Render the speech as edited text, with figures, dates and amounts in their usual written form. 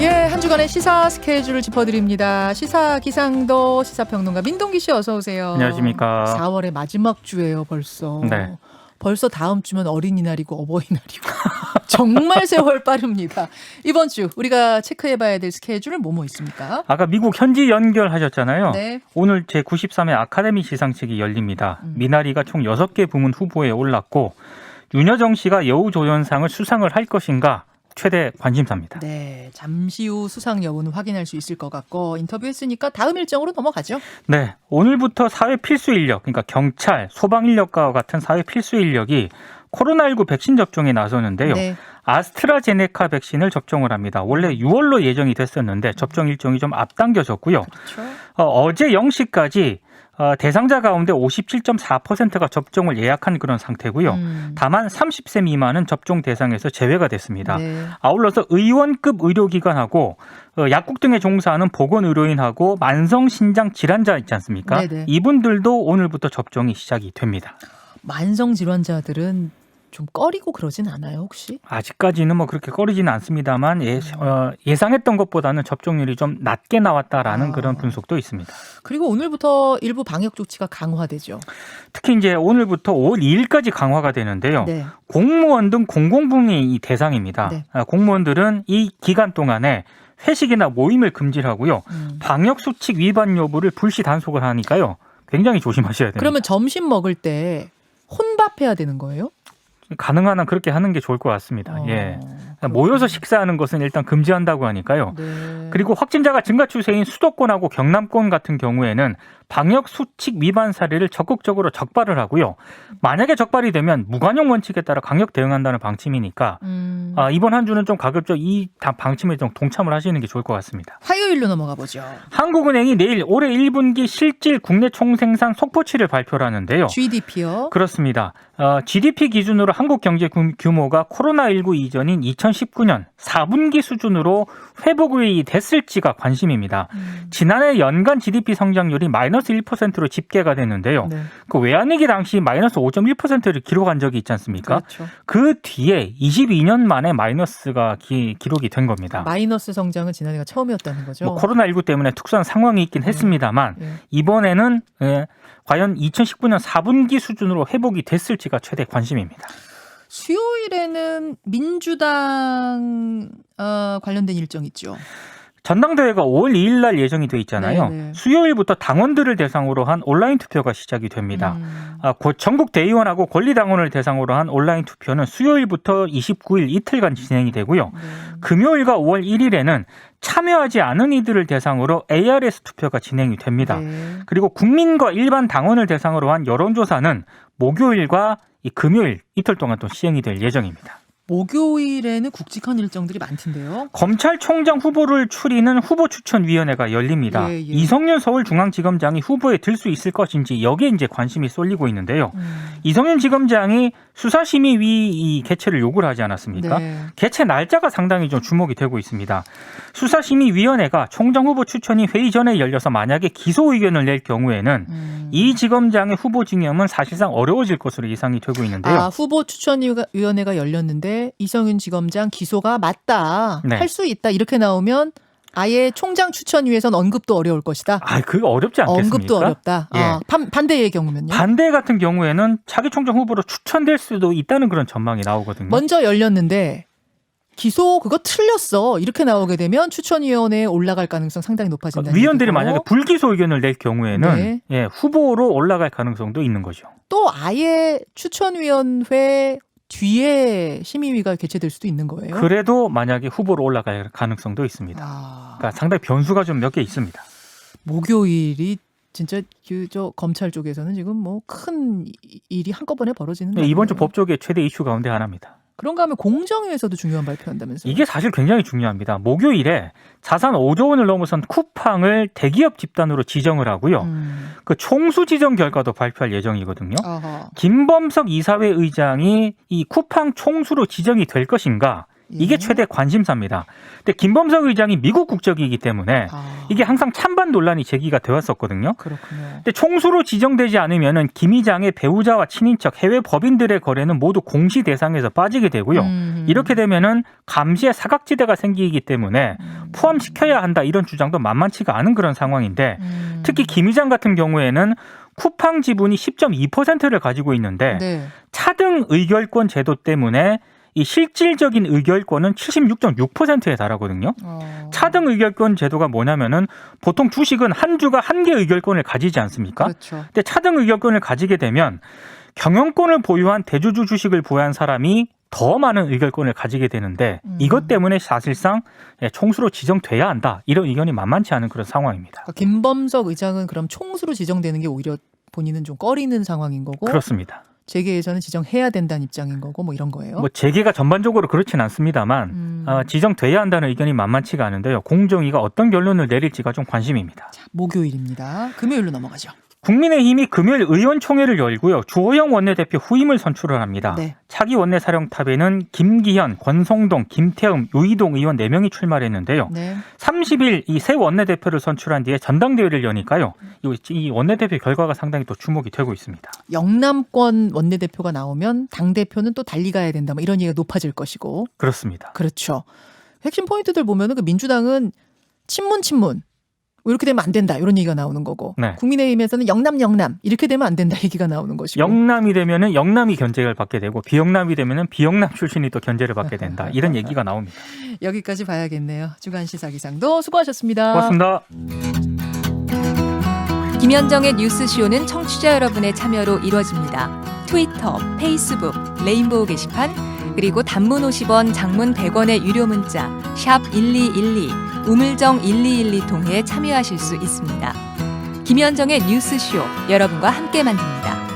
예, 한 주간의 시사 스케줄을 짚어드립니다. 시사기상도 시사평론가 민동기 씨 어서 오세요. 안녕하십니까. 4월의 마지막 주예요 벌써. 네. 벌써 다음 주면 어린이날이고 어버이날이고 정말 세월 빠릅니다. 이번 주 우리가 체크해봐야 될 스케줄은 뭐뭐 있습니까? 아까 미국 현지 연결하셨잖아요. 네. 오늘 제93회 아카데미 시상식이 열립니다. 미나리가 총 6개 부문 후보에 올랐고 윤여정 씨가 여우조연상을 수상을 할 것인가 최대 관심사입니다. 네, 잠시 후 수상 여부는 확인할 수 있을 것 같고 인터뷰했으니까 다음 일정으로 넘어가죠. 네, 오늘부터 사회 필수 인력, 그러니까 경찰, 소방 인력과 같은 사회 필수 인력이 코로나19 백신 접종에 나서는데요. 네. 아스트라제네카 백신을 접종을 합니다. 원래 6월로 예정이 됐었는데 접종 일정이 좀 앞당겨졌고요. 그렇죠. 어제 0시까지 대상자 가운데 57.4%가 접종을 예약한 그런 상태고요. 다만 30세 미만은 접종 대상에서 제외가 됐습니다. 네. 아울러서 의원급 의료기관하고 약국 등에 종사하는 보건의료인하고 만성신장 질환자 있지 않습니까? 네네. 이분들도 오늘부터 접종이 시작이 됩니다. 만성 질환자들은 좀 꺼리고 그러진 않아요 혹시? 아직까지는 뭐 그렇게 꺼리지는 않습니다만 예상했던 것보다는 접종률이 좀 낮게 나왔다라는 그런 분석도 있습니다. 그리고 오늘부터 일부 방역 조치가 강화되죠. 특히 이제 오늘부터 5월 2일까지 강화가 되는데요. 네. 공무원 등 공공부문이 이 대상입니다. 네. 공무원들은 이 기간 동안에 회식이나 모임을 금지하고요. 방역 수칙 위반 여부를 불시 단속을 하니까요. 굉장히 조심하셔야 됩니다. 그러면 점심 먹을 때 혼밥해야 되는 거예요? 가능한 한 그렇게 하는 게 좋을 것 같습니다. 예. 그렇군요. 모여서 식사하는 것은 일단 금지한다고 하니까요. 네. 그리고 확진자가 증가 추세인 수도권하고 경남권 같은 경우에는 방역 수칙 위반 사례를 적극적으로 적발을 하고요. 만약에 적발이 되면 무관용 원칙에 따라 강력 대응한다는 방침이니까 이번 한 주는 좀 가급적 이 방침에 좀 동참을 하시는 게 좋을 것 같습니다. 화요일로 넘어가 보죠. 한국은행이 내일 올해 1분기 실질 국내 총생산 속보치를 발표를 하는데요. GDP요? 그렇습니다. GDP 기준으로 한국 경제 규모가 코로나19 이전인 2019년 4분기 수준으로 회복이 됐을지가 관심입니다. 지난해 연간 GDP 성장률이 마이너스 1%로 집계가 됐는데요. 네. 그 외환위기 당시 마이너스 5.1%를 기록한 적이 있지 않습니까? 그렇죠. 그 뒤에 22년 만에 마이너스가 기록이 된 겁니다. 마이너스 성장은 지난해가 처음이었다는 거죠. 뭐 코로나19 때문에 특수한 상황이 있긴 했습니다만 이번에는 과연 2019년 4분기 수준으로 회복이 됐을지가 최대 관심입니다. 수요일에는 민주당 관련된 일정 있죠. 전당대회가 5월 2일 날 예정이 돼 있잖아요. 네네. 수요일부터 당원들을 대상으로 한 온라인 투표가 시작이 됩니다. 전국 대의원하고 권리당원을 대상으로 한 온라인 투표는 수요일부터 29일 이틀간 진행이 되고요. 금요일과 5월 1일에는 참여하지 않은 이들을 대상으로 ARS 투표가 진행이 됩니다. 네. 그리고 국민과 일반 당원을 대상으로 한 여론조사는 목요일과 이 금요일 이틀 동안 또 시행이 될 예정입니다. 목요일에는 굵직한 일정들이 많던데요. 검찰총장 후보를 추리는 후보추천위원회가 열립니다. 예, 예. 이성윤 서울중앙지검장이 후보에 들 수 있을 것인지 여기에 이제 관심이 쏠리고 있는데요. 이성윤 지검장이 수사심의위 개최를 요구를 하지 않았습니까? 네. 개최 날짜가 상당히 좀 주목이 되고 있습니다. 수사심의위원회가 총장 후보 추천이 회의 전에 열려서 만약에 기소 의견을 낼 경우에는 이 지검장의 후보 징역은 사실상 어려워질 것으로 예상이 되고 있는데요. 후보 추천위원회가 열렸는데 이성윤 지검장 기소가 맞다. 네. 할 수 있다. 이렇게 나오면 아예 총장 추천위에선 언급도 어려울 것이다. 그게 어렵지 않겠습니까? 언급도 어렵다. 예. 반대의 경우면요? 반대 같은 경우에는 차기 총장 후보로 추천될 수도 있다는 그런 전망이 나오거든요. 먼저 열렸는데 기소 그거 틀렸어. 이렇게 나오게 되면 추천위원회에 올라갈 가능성 상당히 높아진다는 위원들이 얘기고. 만약에 불기소 의견을 낼 경우에는 네. 후보로 올라갈 가능성도 있는 거죠. 또 아예 추천위원회 뒤에 심의위가 개최될 수도 있는 거예요. 그래도 만약에 후보로 올라갈 가능성도 있습니다. 그러니까 상당히 변수가 좀 몇 개 있습니다. 목요일이 진짜 저 검찰 쪽에서는 지금 뭐 큰 일이 한꺼번에 벌어지는 네, 이번 주 날이에요. 법조계 최대 이슈 가운데 하나입니다. 그런가 하면 공정위에서도 중요한 발표한다면서요? 이게 사실 굉장히 중요합니다. 목요일에 자산 5조 원을 넘어선 쿠팡을 대기업 집단으로 지정을 하고요. 그 총수 지정 결과도 발표할 예정이거든요. 아하. 김범석 이사회 의장이 이 쿠팡 총수로 지정이 될 것인가, 이게 최대 관심사입니다. 근데 김범석 의장이 미국 국적이기 때문에 이게 항상 찬반 논란이 제기가 되었었거든요. 그렇군요. 근데 총수로 지정되지 않으면은 김 의장의 배우자와 친인척, 해외 법인들의 거래는 모두 공시 대상에서 빠지게 되고요. 이렇게 되면은 감시의 사각지대가 생기기 때문에 포함시켜야 한다 이런 주장도 만만치가 않은 그런 상황인데 특히 김 의장 같은 경우에는 쿠팡 지분이 10.2%를 가지고 있는데 네. 차등 의결권 제도 때문에 이 실질적인 의결권은 76.6%에 달하거든요. 차등 의결권 제도가 뭐냐면은 보통 주식은 한 주가 한 개 의결권을 가지지 않습니까? 그렇죠. 근데 차등 의결권을 가지게 되면 경영권을 보유한 대주주 주식을 보유한 사람이 더 많은 의결권을 가지게 되는데 이것 때문에 사실상 총수로 지정돼야 한다. 이런 의견이 만만치 않은 그런 상황입니다. 그러니까 김범석 의장은 그럼 총수로 지정되는 게 오히려 본인은 좀 꺼리는 상황인 거고 그렇습니다. 재계에서는 지정해야 된다는 입장인 거고 뭐 이런 거예요. 뭐 재계가 전반적으로 그렇진 않습니다만 지정돼야 한다는 의견이 만만치가 않은데요. 공정위가 어떤 결론을 내릴지가 좀 관심입니다. 자, 목요일입니다. 금요일로 넘어가죠. 국민의힘이 금요일 의원총회를 열고요. 주호영 원내대표 후임을 선출을 합니다. 네. 차기 원내사령탑에는 김기현, 권성동, 김태흠, 유이동 의원 4명이 출마를 했는데요. 네. 30일 이 새 원내대표를 선출한 뒤에 전당대회를 여니까요. 이 원내대표 결과가 상당히 또 주목이 되고 있습니다. 영남권 원내대표가 나오면 당대표는 또 달리 가야 된다. 뭐 이런 얘기가 높아질 것이고. 그렇습니다. 그렇죠. 핵심 포인트들 보면은 그 민주당은 친문 이렇게 되면 안 된다 이런 얘기가 나오는 거고 네. 국민의힘에서는 영남 이렇게 되면 안 된다 얘기가 나오는 것이고 영남이 되면은 영남이 견제를 받게 되고 비영남이 되면은 비영남 출신이 또 견제를 받게 된다 이런 얘기가 나옵니다. 여기까지 봐야겠네요. 주간 시사기상도 수고하셨습니다. 고맙습니다. 김현정의 뉴스쇼는 청취자 여러분의 참여로 이루어집니다. 트위터, 페이스북, 레인보우 게시판 그리고 단문 50원, 장문 100원의 유료 문자 샵 1212 우물정 1212 통해 참여하실 수 있습니다. 김현정의 뉴스쇼 여러분과 함께 만듭니다.